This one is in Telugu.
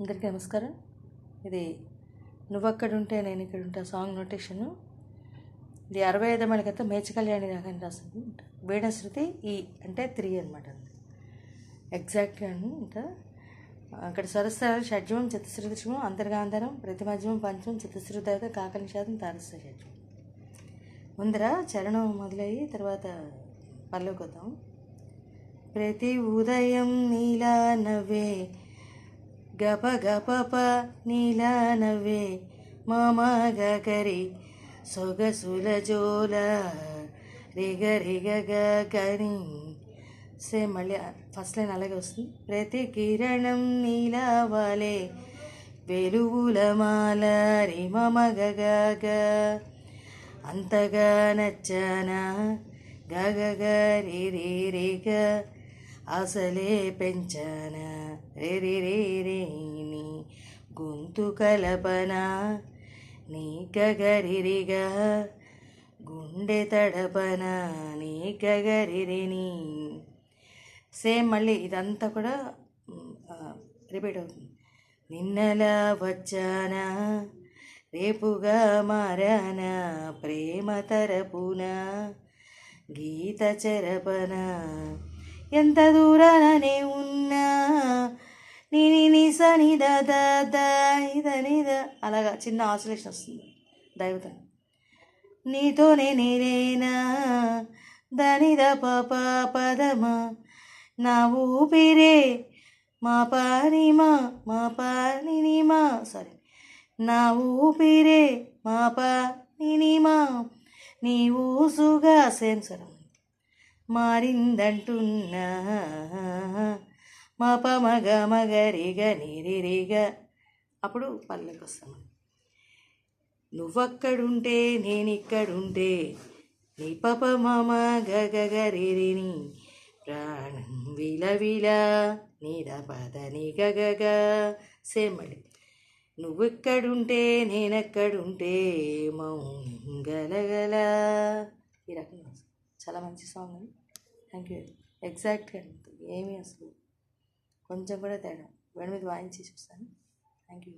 అందరికీ నమస్కారం. ఇది నువ్వక్కడుంటే నేను ఇక్కడుంటా సాంగ్ నోటేషను. ఇది 65 క్రితం మేచ కళ్యాణి రాగానే రాసింది. వీణ శృతి ఈ అంటే 3 అనమాట. ఎగ్జాక్ట్గా అంట. అక్కడ స్వరస్థాలు షడ్జమం చతుశ్రుతిమం అంతర్గాంధరం ప్రతిమధ్యమం పంచమం చతుశ్రుత కాకలి శాతం తారస్థ షడ్జమం. ముందర చరణం మొదలయ్యి తర్వాత పల్లవికి వద్దాం. ప్రతి ఉదయం నీలా నవ్వే గప గప నీలా నవ్వే మమ గరి సొగసుల జోల రిగ రిగ గని. సేమ్ మళ్ళీ ఫస్ట్ లైన్ అలాగే వస్తుంది. ప్రతి కిరణం నీలా వాలే వెలుగుల మాల రి మమ గగ అంతగా నచ్చానా గగ రి రి రిగ అసలే పెంచానా రే రే రే రే నీ గొంతు కలపన నీ గగరిరిగా గుండె తడపన నీ గగరిరిని. సేమ్ మళ్ళీ ఇదంతా కూడా రిపీట్ అవుతుంది. నిన్నలా వచ్చానా రేపుగా మారానా ప్రేమ తరపున గీత చెరపన ఎంత దూరానే ఉన్నా నీ సని ద అలాగా చిన్న ఆసిలేషన్ వస్తుంది దైవతం. నీతోనే నేనేనా దనిద పాప పదమా నా ఊపిరే మా పానిమా సారీ నా ఊపిరే మా పానిమా నీ ఊసుగా సేమ్ సరం మారిందంటున్నా మా మగ మగరిగ నిరిరిగ. అప్పుడు పల్లెకి వస్తాను. నువ్వక్కడుంటే నేనిక్కడుంటే నీ పప మమ గగరిని ప్రాణం విలవిలా నీద పద నీ గగ. సేమ్ మళ్ళీ నువ్వెక్కడుంటే నేనెక్కడుంటే మౌనం గలగల. ఈ రకంగా చాలా మంచి సాంగ్ అండి. Thank you. ఎగ్జాక్ట్గా ఏమీ అసలు కొంచెం కూడా తేడా వేడి మీద వాయించి చూస్తాను. Thank you.